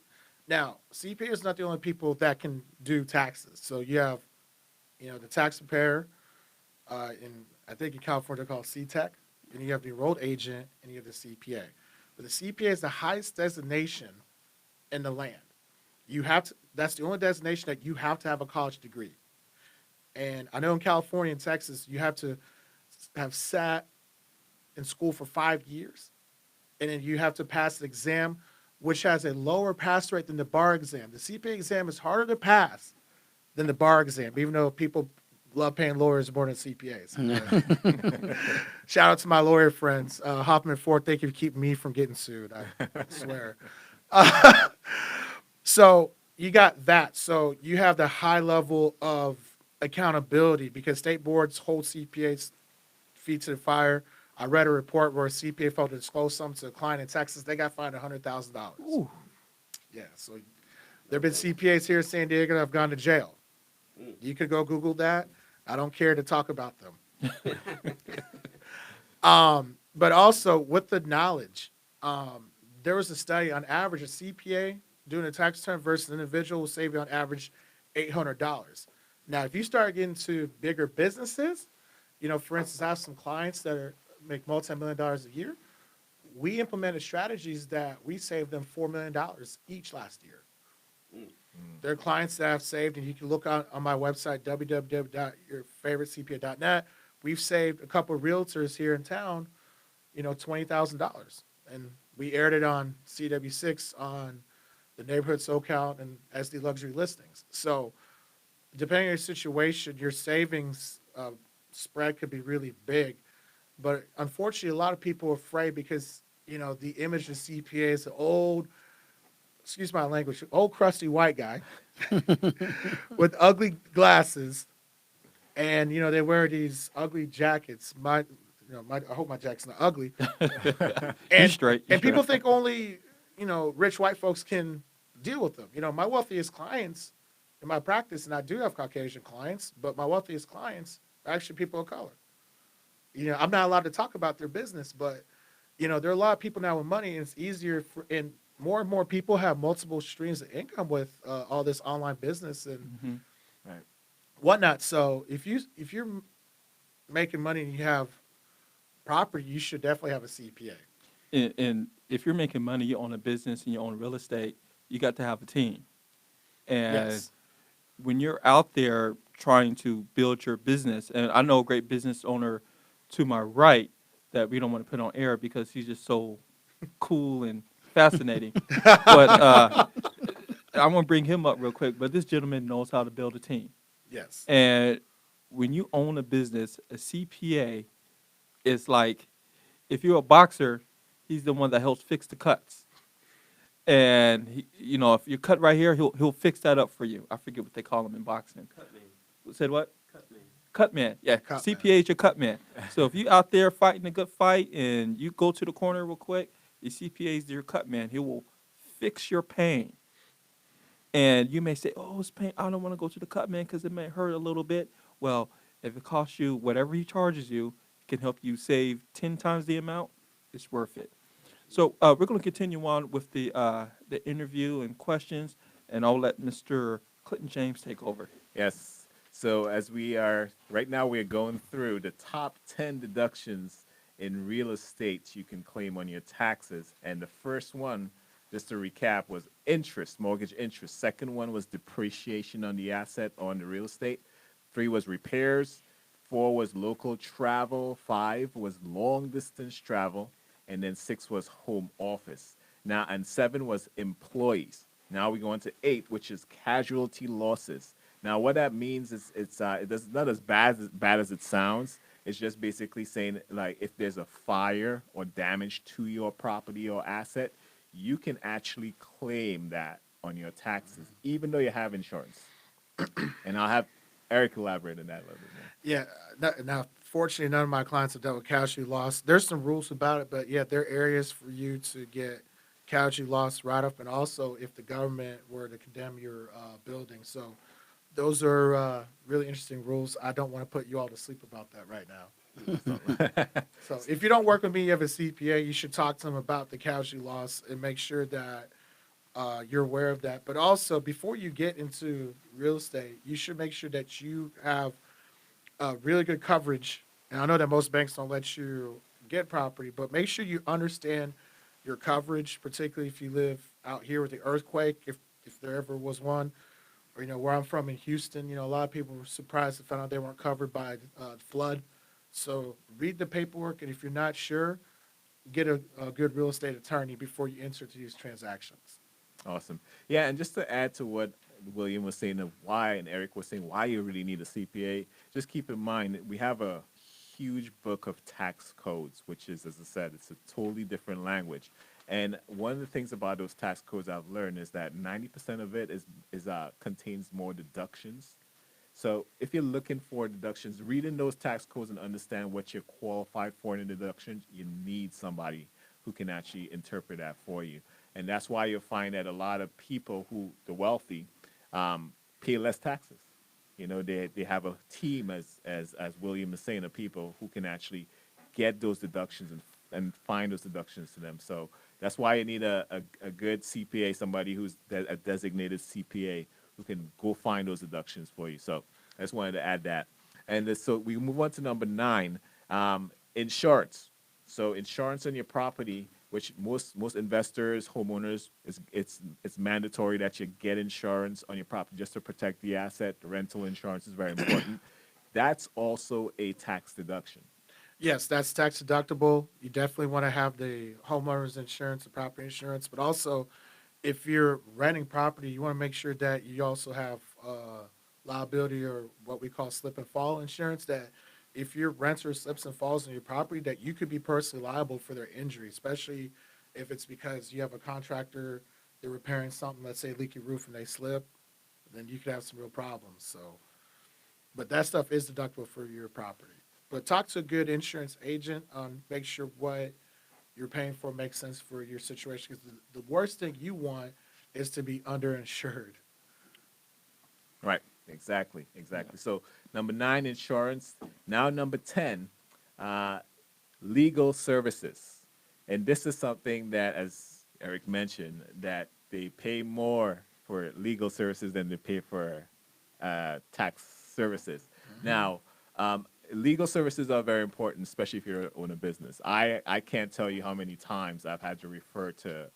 now CPA is not the only people that can do taxes. So you have, the tax preparer, in I think in California they're called CTEC, and you have the enrolled agent, and you have the CPA. But the CPA is the highest designation in the land. You have to. That's the only designation that you have to have a college degree. And I know in California and Texas, you have to have sat in school for 5 years, and then you have to pass an exam, which has a lower pass rate than the bar exam. The CPA exam is harder to pass than the bar exam, even though people love paying lawyers more than CPAs. Shout out to my lawyer friends, Hoffman Ford. Thank you for keeping me from getting sued. I swear. So you got that. So you have the high level of accountability because state boards hold CPAs feet to the fire. I read a report where a CPA failed to disclose something to a client in Texas. They got fined $100,000. Yeah, so there have been CPAs here in San Diego that have gone to jail. You could go Google that. I don't care to talk about them. But also with the knowledge, there was a study on average, a CPA doing a tax return versus an individual will save you on average $800. Now, if you start getting to bigger businesses, for instance, I have some clients that make multi-million dollars a year. We implemented strategies that we saved them $4 million each last year. There are clients that I've saved, and you can look on my website, www.yourfavoritecpa.net. We've saved a couple of realtors here in town, $20,000. And we aired it on CW6 on the Neighborhood SoCal and SD Luxury Listings. So depending on your situation, your savings spread could be really big. But unfortunately, a lot of people are afraid because, the image of CPA is an old, excuse my language, old crusty white guy with ugly glasses. And, they wear these ugly jackets. I hope my jacket's not ugly. You're straight. And people think only, rich white folks can deal with them. My wealthiest clients in my practice, and I do have Caucasian clients, but my wealthiest clients are actually people of color. I'm not allowed to talk about their business, but, there are a lot of people now with money, and it's easier and more and more people have multiple streams of income with all this online business and whatnot. So if you're making money and you have property, you should definitely have a CPA. And if you're making money, you own a business and you own real estate, you got to have a team. And Yes. when you're out there trying to build your business, and I know a great business owner to my right that we don't want to put on air because he's just so cool and fascinating. But I'm going to bring him up real quick. But this gentleman knows how to build a team. Yes. And when you own a business, a CPA is like, if you're a boxer, he's the one that helps fix the cuts. And if you cut right here, he'll fix that up for you. I forget what they call him in boxing. Cut man. Said what? Cut man. Cut man. Yeah. Cut CPA man. is your cut man. So if you out there fighting a good fight and you go to the corner real quick, your CPA is your cut man. He will fix your pain. And you may say, "Oh, it's pain. I don't want to go to the cut man because it may hurt a little bit." Well, if it costs you whatever he charges you, it can help you save 10 times the amount. It's worth it. So we're going to continue on with the interview and questions, and I'll let Mr. Clinton James take over. Yes. So as we are right now, we are going through the top 10 deductions in real estate you can claim on your taxes. And the first one, just to recap, was interest, mortgage interest. Second one was depreciation on the asset on the real estate. 3 was repairs. 4 was local travel. 5 was long distance travel. And then 6 was home office. Now, and 7 was employees. Now we go on to 8, which is casualty losses. Now, what that means is it's not as bad as it sounds. It's just basically saying, like, if there's a fire or damage to your property or asset, you can actually claim that on your taxes, even though you have insurance. And I'll have Eric elaborate on that a little bit more. Yeah. Now, fortunately, none of my clients have dealt with casualty loss. There's some rules about it, but yeah, there are areas for you to get casualty loss right up, and also if the government were to condemn your building. So those are really interesting rules. I don't want to put you all to sleep about that right now. So if you don't work with me, you have a CPA, you should talk to them about the casualty loss and make sure that you're aware of that. But also, before you get into real estate, you should make sure that you have really good coverage. And I know that most banks don't let you get property, but make sure you understand your coverage, particularly if you live out here with the earthquake, if there ever was one, or where I'm from in Houston. A lot of people were surprised to find out they weren't covered by flood. So read the paperwork, and if you're not sure, get a good real estate attorney before you enter to these transactions. Awesome. Yeah, and just to add to what William was saying of why, and Eric was saying why you really need a CPA, just keep in mind that we have a huge book of tax codes, which is, as I said, it's a totally different language. And one of the things about those tax codes I've learned is that 90% of it is contains more deductions. So if you're looking for deductions, reading those tax codes and understand what you're qualified for in the deductions, you need somebody who can actually interpret that for you. And that's why you'll find that a lot of people the wealthy, pay less taxes. They have a team, as William is saying, of people who can actually get those deductions and find those deductions to them. So that's why you need a good CPA, somebody who's a designated CPA who can go find those deductions for you. So I just wanted to add that. And so we move on to number 9, insurance. So insurance on your property, which most investors, homeowners, it's mandatory that you get insurance on your property just to protect the asset. The rental insurance is very important. That's also a tax deduction. Yes, that's tax deductible. You definitely want to have the homeowner's insurance, the property insurance, but also if you're renting property, you want to make sure that you also have liability, or what we call slip and fall insurance, that if your renter slips and falls on your property, that you could be personally liable for their injury, especially if it's because you have a contractor, they're repairing something, let's say leaky roof, and they slip, then you could have some real problems. So, but that stuff is deductible for your property. But talk to a good insurance agent on make sure what you're paying for makes sense for your situation. Because the worst thing you want is to be underinsured. Right. Exactly. So number 9, insurance. Now number 10, legal services. And this is something that, as Eric mentioned, that they pay more for legal services than they pay for tax services. Now, legal services are very important, especially if you own a business. I can't tell you how many times I've had to refer to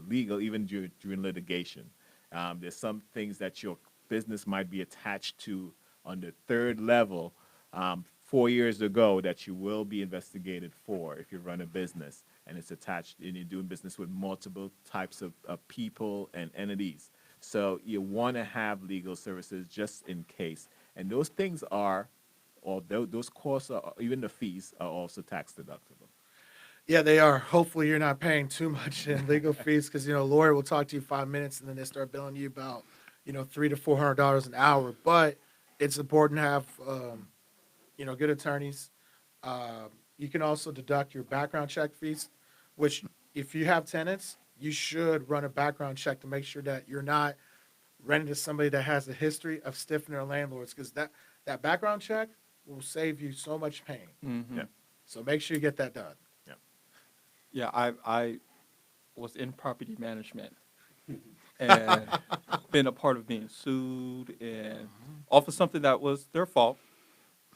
legal, even during litigation. There's some things that your business might be attached to on the 3rd level 4 years ago that you will be investigated for if you run a business and it's attached and you're doing business with multiple types of people and entities. So you want to have legal services just in case. And those things are, or those costs, are, even the fees, are also tax deductible. Yeah, they are. Hopefully, you're not paying too much in legal fees, because a lawyer will talk to you 5 minutes and then they start billing you about $300 to $400 an hour. But it's important to have good attorneys. You can also deduct your background check fees, which if you have tenants, you should run a background check to make sure that you're not renting to somebody that has a history of stiffing their landlords, because that background check will save you so much pain. Mm-hmm. Yeah. So make sure you get that done. Yeah, I was in property management and been a part of being sued and off of something that was their fault.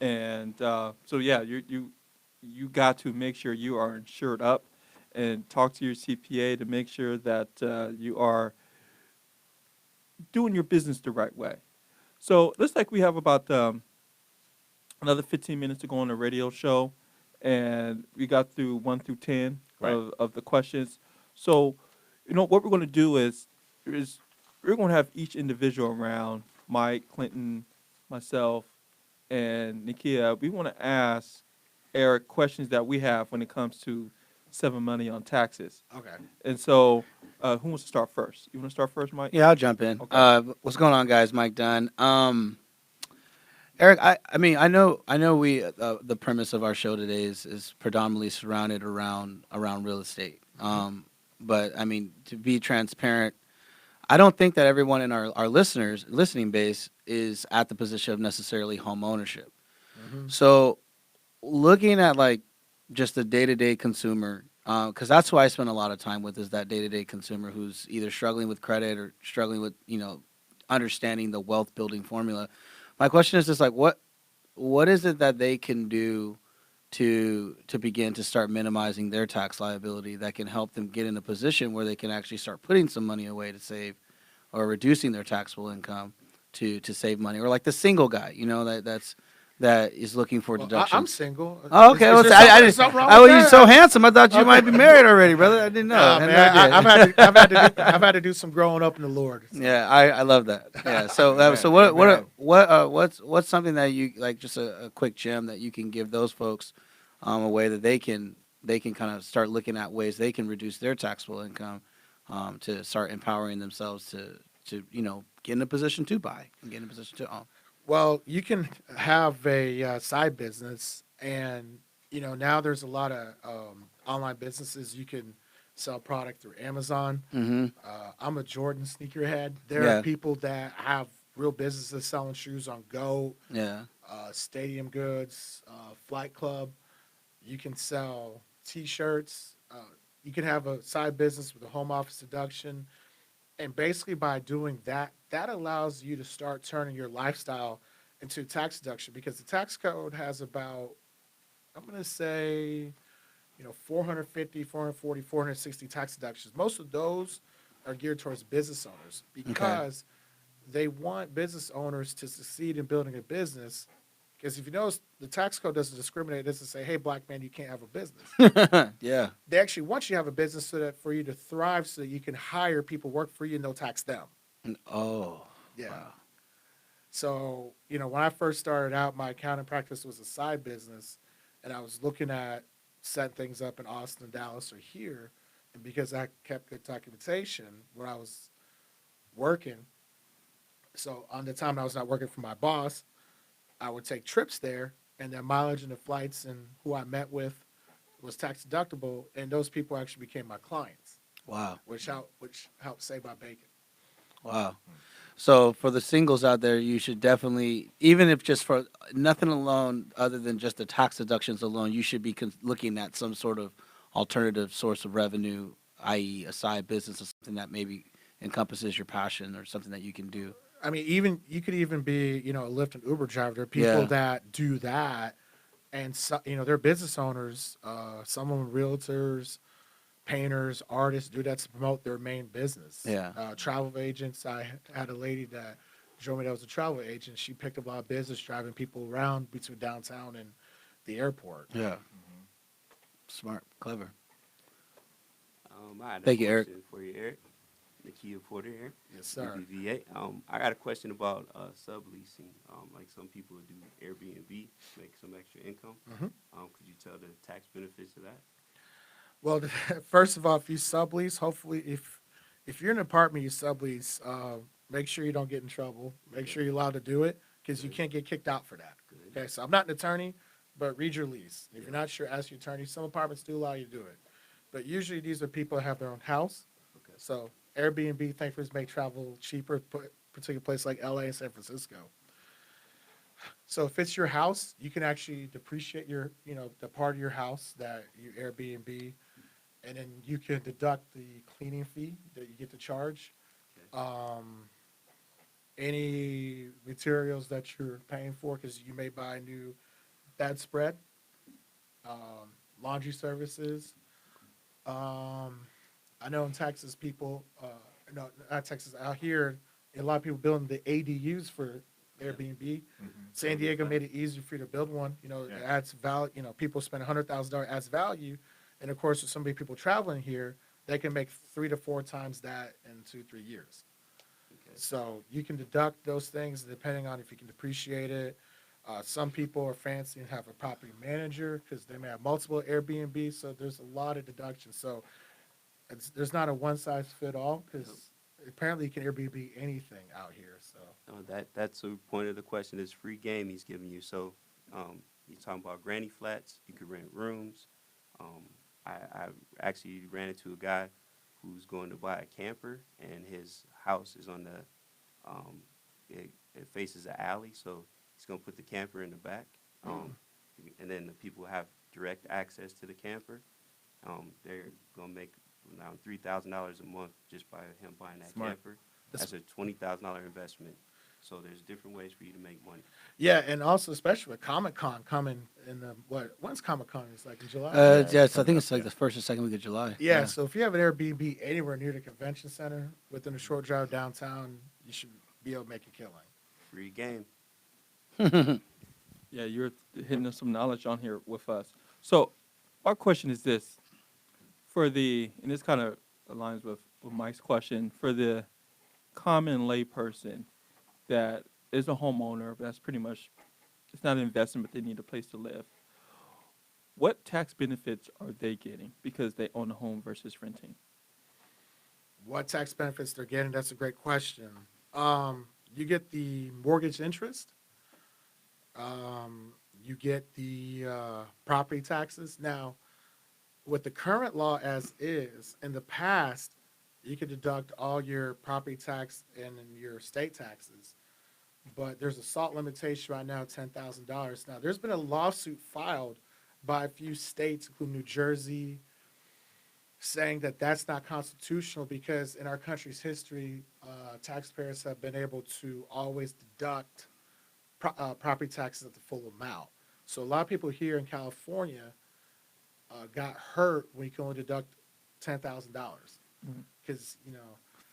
And so yeah, you got to make sure you are insured up and talk to your CPA to make sure that you are doing your business the right way. So looks like we have about another 15 minutes to go on the radio show, and we got through 1 through 10 of the questions. So, what we're going to do is we're going to have each individual around, Mike, Clinton, myself, and Nakia. We want to ask Eric questions that we have when it comes to saving money on taxes. Okay. And so, who wants to start first? You want to start first, Mike? Yeah, I'll jump in. Okay. What's going on, guys? Mike Dunn. Eric, I mean, I know we the premise of our show today is predominantly surrounded around real estate. But I mean, to be transparent, I don't think that everyone in our listening base is at the position of necessarily home ownership. So looking at like just the day-to-day consumer, because that's who I spend a lot of time with, is that day-to-day consumer who's either struggling with credit or struggling with, understanding the wealth building formula. My question is just like, what is it that they can do to begin to start minimizing their tax liability that can help them get in a position where they can actually start putting some money away to save, or reducing their taxable income to save money, or like the single guy, that is looking for Well, deductions. I'm single. Oh, okay. Well, Is there I something- didn't. something wrong Oh, with you're that? so handsome. I thought you Okay. might be married already, brother. I didn't know. Nah, I had man, no idea. I've had to do some growing up in the Lord. So. Yeah, I love that. Yeah. So Amen, so amen. what's something that you like, just a quick gem that you can give those folks, a way that they can kind of start looking at ways they can reduce their taxable income, to start empowering themselves to get in a position to buy and get in a position to own. Well, you can have a side business, and now there's a lot of online businesses. You can sell product through Amazon. Mm-hmm. I'm a Jordan sneakerhead. There Yeah. are people that have real businesses selling shoes on Go, Yeah. Stadium Goods, Flight Club. You can sell T-shirts. You can have a side business with a home office deduction. And basically, by doing that, that allows you to start turning your lifestyle into tax deduction, because the tax code has about, I'm going to say, 450, 440, 460 tax deductions. Most of those are geared towards business owners, because they want business owners to succeed in building a business. Because if you notice, the tax code doesn't discriminate. It doesn't say, hey, black man, you can't have a business. Yeah. They actually want you to have a business so that for you to thrive, so that you can hire people work for you and they'll tax them. Oh. Yeah. Wow. So, when I first started out, my accounting practice was a side business, and I was looking at setting things up in Austin, Dallas, or here. And because I kept good documentation when I was working, so on the time I was not working for my boss, I would take trips there, and their mileage and the flights and who I met with was tax deductible, and those people actually became my clients, Wow. which helped save my bacon. Wow. So for the singles out there, you should definitely, even if just for nothing alone other than just the tax deductions alone, you should be looking at some sort of alternative source of revenue, i.e. a side business or something that maybe encompasses your passion or something that you can do. I mean, you could even be, a Lyft and Uber driver. There are people Yeah. that do that, and they're business owners. Some of them realtors, painters, artists do that to promote their main business. Yeah. Travel agents. I had a lady that showed me that was a travel agent. She picked up a lot of business driving people around between downtown and the airport. Yeah. Smart. Clever. I had a Thank you, Eric. question for you, Eric. Nakia Porter here. Yes, sir. BBVA. I got a question about subleasing. Like some people do Airbnb, make some extra income. Could you tell the tax benefits of that? Well, first of all, if you sublease, hopefully, if you're in an apartment, you sublease, make sure you don't get in trouble. Make sure you're allowed to do it, because you can't get kicked out for that. Good. Okay, so I'm not an attorney, but read your lease. If you're not sure, ask your attorney. Some apartments do allow you to do it, but usually these are people that have their own house. Okay. So Airbnb, thankfully, has made travel cheaper, particular place like LA and San Francisco. So if it's your house, you can actually depreciate the part of your house that you Airbnb, and then you can deduct the cleaning fee that you get to charge. Any materials that you're paying for, because you may buy a new bedspread, laundry services. I know in Texas, people, no, not Texas, out here, a lot of people building the ADUs for Airbnb. San Diego made it easier for you to build one. It adds value. People spend $100,000, adds value. And of course, with so many people traveling here, they can make 3 to 4 times that in 2-3 years. Okay. So you can deduct those things depending on if you can depreciate it. Some people are fancy and have a property manager because they may have multiple Airbnb. So there's a lot of deductions. So there's not a one size fit all, because apparently you can Airbnb anything out here. So That's the point of the question. Is free game he's giving you. So you're talking about granny flats. You could rent rooms. I actually ran into a guy who's going to buy a camper, and his house is on the, it faces an alley, so he's gonna put the camper in the back. And then the people have direct access to the camper. They're gonna make around $3,000 a month just by him buying that Smart. camper. That's a $20,000 investment. So there's different ways for you to make money. Yeah, and also especially with Comic Con coming in the when's Comic Con? It's like in July. Yes, I think it's like the first or second week of July. Yeah, so if you have an Airbnb anywhere near the convention center within a short drive downtown, you should be able to make a killing. Free game. Yeah, you're hitting us some knowledge on here with us. So our question is this. And this kind of aligns with Mike's question, for the common layperson that is a homeowner, that's pretty much, it's not an investment, but they need a place to live. What tax benefits are they getting because they own a home versus renting? What tax benefits they're getting? That's a great question. You get the mortgage interest. You get the property taxes. Now, with the current law as is, in the past, you could deduct all your property tax and your state taxes. But there's a SALT limitation right now, $10,000. Now, there's been a lawsuit filed by a few states, including New Jersey, saying that that's not constitutional because in our country's history, taxpayers have been able to always deduct property taxes at the full amount. So a lot of people here in California got hurt when you can only deduct $10,000 because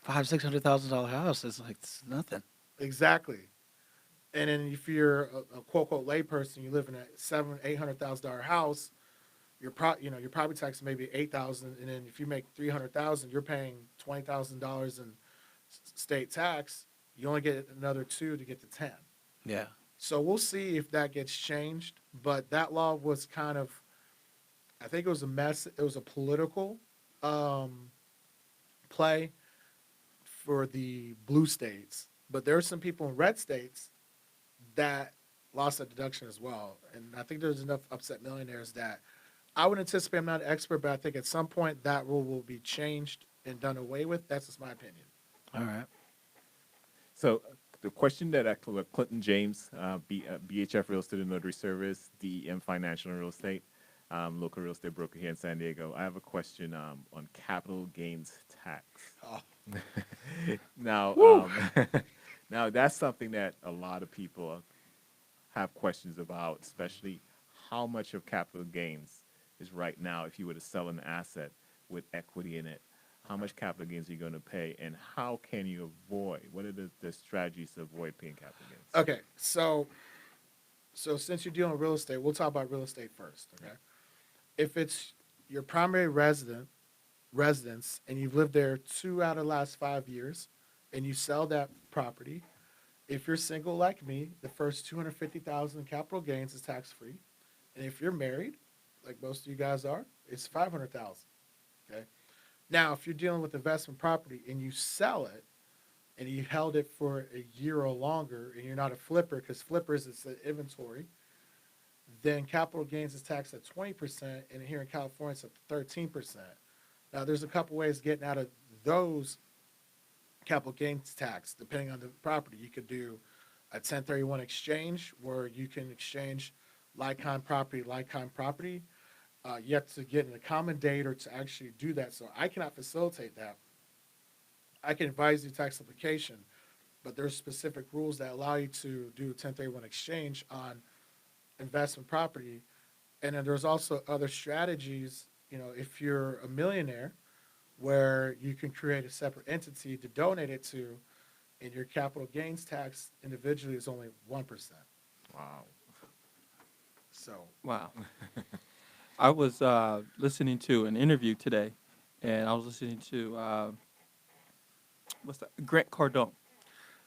$500,000-$600,000 house is like it's nothing. exactly. And then if you're a quote unquote layperson, you live in a $700,000-$800,000 house, your property tax may be $8,000, and then if you make $300,000, you're paying $20,000 in state tax. You only get another $2,000 to get to $10,000. Yeah. So we'll see if that gets changed. But that law was kind of, I think it was a mess. It was a political play for the blue states. But there are some people in red states that lost that deduction as well. And I think there's enough upset millionaires that I would anticipate, I'm not an expert, but I think at some point that rule will be changed and done away with. That's just my opinion. All right. So the question that Clinton James, BHF Real Estate and Notary Service, DEM Financial and Real Estate, local real estate broker here in San Diego. I have a question on capital gains tax. Oh. Now, now that's something that a lot of people have questions about, especially how much of capital gains is right now if you were to sell an asset with equity in it. How much capital gains are you going to pay, and how can you avoid? What are the strategies to avoid paying capital gains? Okay, so since you're dealing with real estate, we'll talk about real estate first, okay? If it's your primary residence and you've lived there 2 out of the last 5 years and you sell that property, if you're single like me, the first $250,000 in capital gains is tax-free. And if you're married, like most of you guys are, it's $500,000, okay? Now, if you're dealing with investment property and you sell it and you held it for a year or longer and you're not a flipper, because flippers, it's an inventory, then capital gains is taxed at 20%, and here in California, it's up to 13%. Now, there's a couple ways of getting out of those capital gains tax, depending on the property. You could do a 1031 exchange, where you can exchange like-kind property. You have to get an accommodator to actually do that. So I cannot facilitate that. I can advise you tax application, but there's specific rules that allow you to do a 1031 exchange on investment property. And then there's also other strategies, if you're a millionaire, where you can create a separate entity to donate it to, and your capital gains tax individually is only 1%. Wow. So Wow. I was listening to an interview today, and I was listening to Grant Cardone.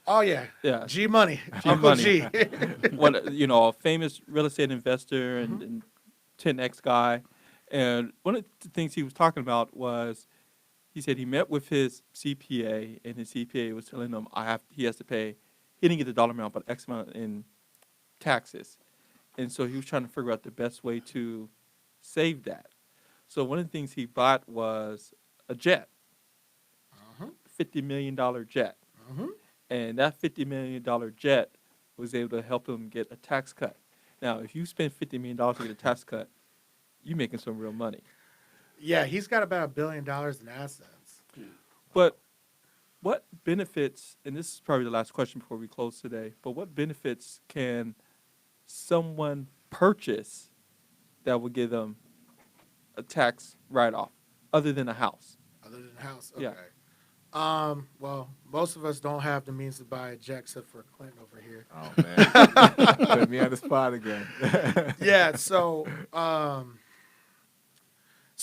oh yeah, Yeah, G Money, G Uncle Money. G. what a famous real estate investor and 10x guy. And one of the things he was talking about was, he said he met with his CPA, and his CPA was telling him he has to pay. He didn't get the dollar amount, but X amount in taxes, and so he was trying to figure out the best way to save that. So one of the things he bought was a jet, $50 million jet. Mhm. And that $50 million jet was able to help him get a tax cut. Now, if you spend $50 million to get a tax cut, you're making some real money. Yeah, he's got about $1 billion in assets. But what benefits, and this is probably the last question before we close today, but what benefits can someone purchase that will give them a tax write-off other than a house? Other than the house, Yeah. okay. Well, most of us don't have the means to buy a jet except for Clinton over here. Oh man, put me on the spot again. Yeah, so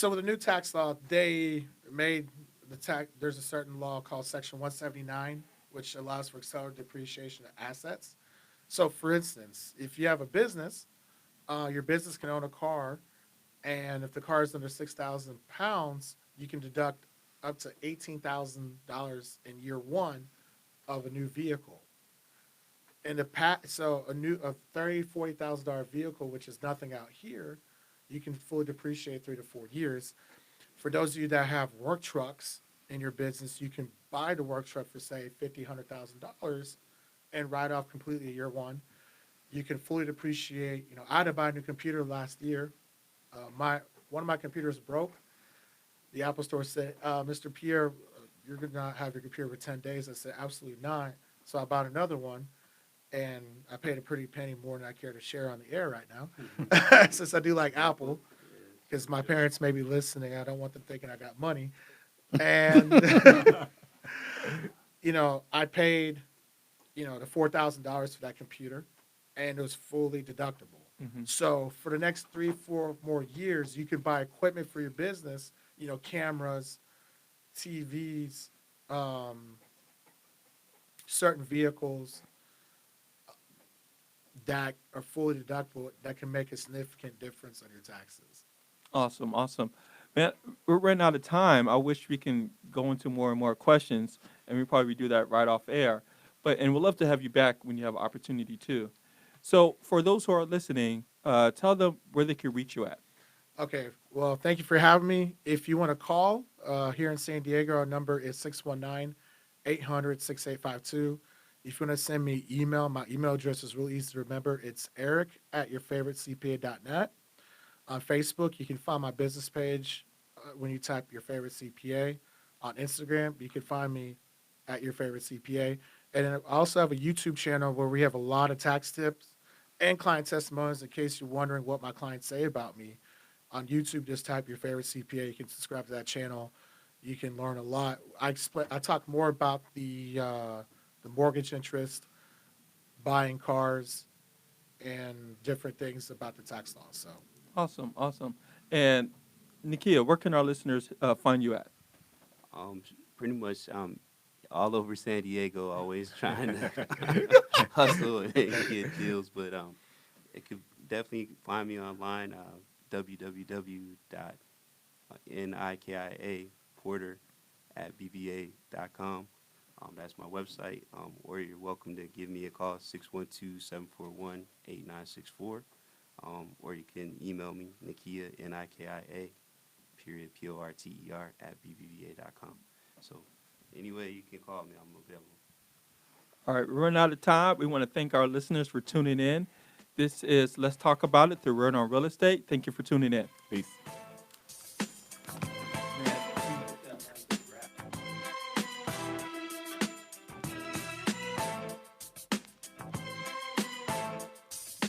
with the new tax law, they made the tax. There's a certain law called Section 179, which allows for accelerated depreciation of assets. So, for instance, if you have a business, your business can own a car, and if the car is under 6,000 pounds, you can deduct up to $18,000 in year one of a new vehicle. In the so a $40,000 vehicle, which is nothing out here, you can fully depreciate 3 to 4 years. For those of you that have work trucks in your business, you can buy the work truck for say $100,000 and write off completely year one. You can fully depreciate. You know, I had to buy a new computer last year. One of my computers broke. The Apple Store said, "Mr. Pierre, you're going to not have your computer for 10 days." I said, "Absolutely not." So I bought another one, and I paid a pretty penny more than I care to share on the air right now, since I do like Apple, because my parents may be listening. I don't want them thinking I got money. And, you know, I paid, the $4,000 for that computer, and it was fully deductible. Mhm. So for the next 3, 4 more years, you can buy equipment for your business, cameras, TVs, certain vehicles that are fully deductible that can make a significant difference on your taxes. Awesome, awesome. Man, we're running out of time. I wish we can go into more and more questions, and we probably do that right off air. And we'd love to have you back when you have opportunity too. So for those who are listening, tell them where they can reach you at. Okay, well, thank you for having me. If you want to call here in San Diego, our number is 619-800-6852. If you want to send me email, my email address is really easy to remember. It's eric@yourfavoritecpa.net. On Facebook, you can find my business page when you type your favorite CPA. On Instagram, you can find me at your favorite CPA. And then I also have a YouTube channel where we have a lot of tax tips and client testimonies in case you're wondering what my clients say about me. On YouTube, just type your favorite CPA. You can subscribe to that channel. You can learn a lot. I talk more about the mortgage interest, buying cars, and different things about the tax law. So Awesome, awesome. And Nakia, where can our listeners find you at? Pretty much all over San Diego, always trying to hustle and get deals. But it could definitely find me online, www.nikiaporter@bba.com. That's my website. Or you're welcome to give me a call, 612-741-8964. Or you can email me, Nakia, Nikia, period, PORTER, @bbva.com. So anyway, you can call me. I'm available. All right, we're running out of time. We want to thank our listeners for tuning in. This is Let's Talk About It through Word on Real Estate. Thank you for tuning in. Peace.